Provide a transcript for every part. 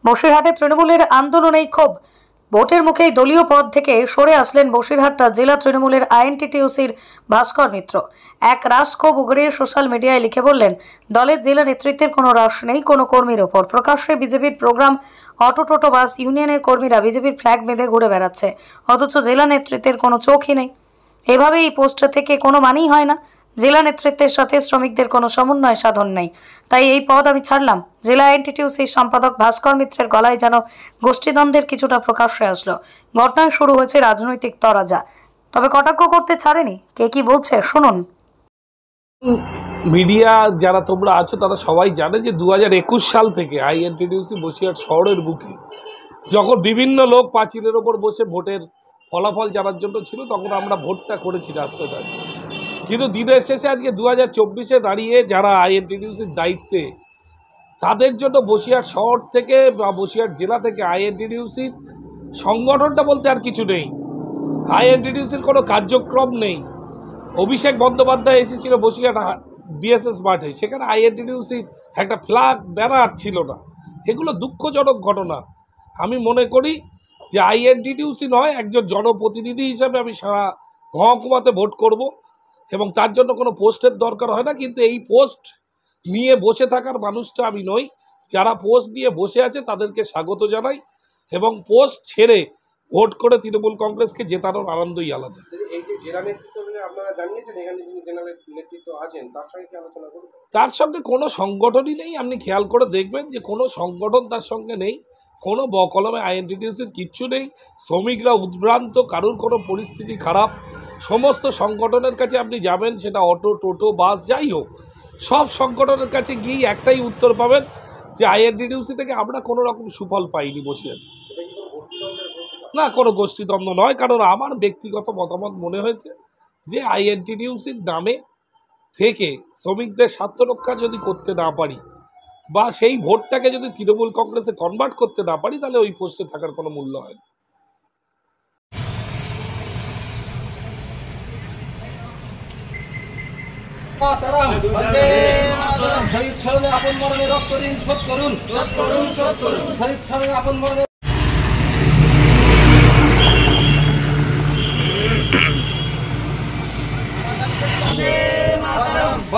বসিরহাটে তৃণমূলের আন্দোলনেই ক্ষোভ। ভোটের মুখেই দলীয় পদ থেকে সরে আসলেন বসিরহাটটা জেলা তৃণমূলের আইএনটিটিইউসির ভাস্কর মিত্র। এক রাশ ক্ষোভ উগড়ে সোশ্যাল মিডিয়ায় লিখে বললেন, দলের জেলা নেতৃত্বের কোনো রাশ নেই কোনো কর্মীর ওপর। প্রকাশ্যে বিজেপির প্রোগ্রাম, অটো টোটো বাস ইউনিয়নের কর্মীরা বিজেপির ফ্ল্যাগ বেঁধে ঘুরে বেড়াচ্ছে, অথচ জেলা নেতৃত্বের কোনো চোখই নেই। এভাবে এই পোস্টার থেকে কোনো মানেই হয় না। জেলা নেতৃত্বের সাথে শ্রমিকদের কোনো সমন্বয় সাধন নেই। তাই এই পদ আমি ছাড়লাম। জেলা আইএনটিটিইউসির সম্পাদক ভাস্কর মিত্রের গলায় যেন গোষ্ঠীদ্বন্দ্বের কিছুটা প্রকাশ্যে আসলো। ঘটনায় শুরু হয়েছে রাজনৈতিক তরাজা। তবে কটাক্ষ করতে ছাড়েনি। কে কি বলছে শুনুন। মিডিয়া যারা তোমরা আছো তারা সবাই জানে যে 2021 সাল থেকে আইএনটিটিইউসি বসিরহাট শহরের বুকে যখন বিভিন্ন লোক পাঁচিলের ওপর বসে ভোটের ফলাফল জানার জন্য ছিল, তখন আমরা ভোটটা করেছি রাস্তায় দাঁড়িয়ে। কিন্তু দিনের শেষে আজকে 2024-এ দাঁড়িয়ে যারা আইএনটিটিইউসির দায়িত্বে, তাদের জন্য বসিরহাট শহর থেকে বা বসিরহাট জেলা থেকে আইএনটিটিইউসির সংগঠনটা বলতে আর কিছু নেই। আইএনটিটিইউসির কোনো কার্যক্রম নেই। অভিষেক বন্দ্যোপাধ্যায় এসেছিল বসিরহাট বিএসএস মাঠে, সেখানে আইএনটিটিইউসির একটা ফ্ল্যাগ ব্যানার ছিল না। এগুলো দুঃখজনক ঘটনা। আমি মনে করি যে আইএনটিটিইউসি নয়, একজন জনপ্রতিনিধি হিসাবে আমি সারা মহকুমাতে ভোট করব এবং তার জন্য কোনো পোস্টের দরকার হয় না। কিন্তু এই পোস্ট নিয়ে বসে থাকার মানুষটা আমি নই। যারা পোস্ট নিয়ে বসে আছে তাদেরকে স্বাগত জানাই এবং পোস্ট ছেড়ে ভোট করে তৃণমূল কংগ্রেসকে জেতানোর আনন্দই আলাদা। এই যে জেলা নেতৃত্ব আপনারা জানিয়েছেন, এখানে যিনি জেলা নেতৃত্ব আছেন তার সঙ্গে কি আলোচনা করবেন? তার সঙ্গে কোনো সংগঠনই নেই। আপনি খেয়াল করে দেখবেন যে কোনো সংগঠন তার সঙ্গে নেই, কোনো বকলমে আইএনটিটিইউসির কিচ্ছু নেই। শ্রমিকরা উদ্ভ্রান্ত, কারুর কোনো পরিস্থিতি খারাপ। সমস্ত সংগঠনের কাছে আপনি যাবেন, সেটা অটো টোটো বাস যাই হোক, সব সংগঠনের কাছে গিয়েই একটাই উত্তর পাবেন যে আইএনটিটিইউসি থেকে আমরা কোনো রকম সুফল পাইনি বসিরহাটে। না, কোনো গোষ্ঠীদ্বন্দ্ব নয়। কারণ আমার ব্যক্তিগত মতামত মনে হয়েছে যে আইএনটিটিইউসির নামে থেকে শ্রমিকদের স্বার্থ রক্ষা যদি করতে না পারি বা সেই ভোটটাকে যদি তৃণমূল কংগ্রেসে কনভার্ট করতে না পারি, তাহলে ওই পোস্টে থাকার কোনো মূল্য হয় না।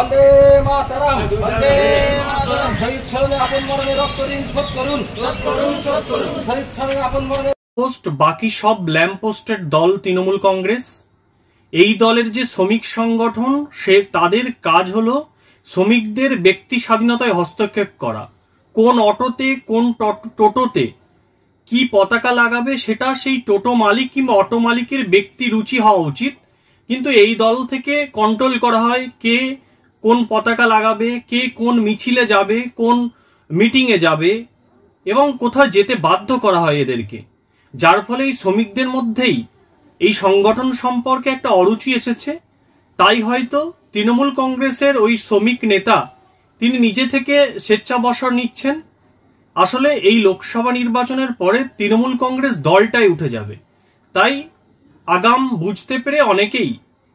বন্দে মাতরম, বন্দে মাতরম। শহীদ স্মরণে আপন মরণে রক্ত ঋণ শোধ করুন, শোধ করুন, শোধ করুন। শহীদ স্মরণে আপন মরণে পোস্ট বাকি সব ল্যাম্প পোস্টের দল তৃণমূল কংগ্রেস। এই দলের যে শ্রমিক সংগঠন, সে তাদের কাজ হলো শ্রমিকদের ব্যক্তি স্বাধীনতায় হস্তক্ষেপ করা। কোন অটোতে কোন টোটোতে কি পতাকা লাগাবে সেটা সেই টোটো মালিক কিংবা অটো মালিকের ব্যক্তি রুচি হওয়া উচিত। কিন্তু এই দল থেকে কন্ট্রোল করা হয় কে কোন পতাকা লাগাবে, কে কোন মিছিলে যাবে, কোন মিটিংয়ে যাবে এবং কোথায় যেতে বাধ্য করা হয় এদেরকে। যার ফলে এই শ্রমিকদের মধ্যেই এই সংগঠন সম্পর্কে একটা অরুচি এসেছে। তাই হয়তো তৃণমূল কংগ্রেসের ওই শ্রমিক নেতা তিনি নিজে থেকে স্বেচ্ছাবসর নিচ্ছেন। আসলে এই লোকসভা নির্বাচনের পরে তৃণমূল কংগ্রেস দলটাই উঠে যাবে। তাই আগাম বুঝতে পেরে অনেকেই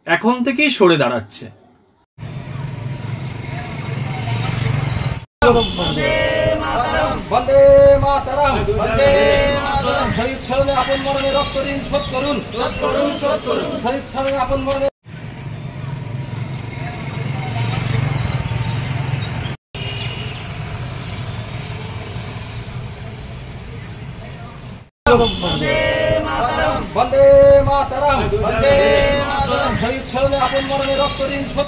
এখন থেকেই সরে দাঁড়াচ্ছে। বন্দে মাতরম, বন্দে মাতরম। শহীদ স্মরণে আপন মরণে রক্ত ঋণ শোধ করুন, শোধ করুন, শোধ করুন। শহীদ স্মরণে আপন মরণে বন্দে মাতরম, বন্দে মাতরম। শহীদ স্মরণে আপন মরণে রক্ত ঋণ শোধ।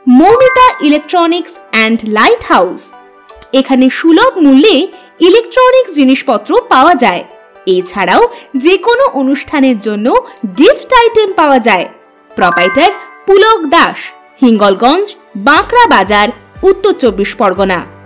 Moumita electronics and light house. এখানে সুলভ মূল্যে ইলেকট্রনিক্স জিনিসপত্র পাওয়া যায়। এছাড়াও যে কোনো অনুষ্ঠানের জন্য গিফট আইটেম পাওয়া যায়। প্রোপাইটার পুলক দাস, হিঙ্গলগঞ্জ, বাঁকড়া বাজার, উত্তর 24 পরগনা।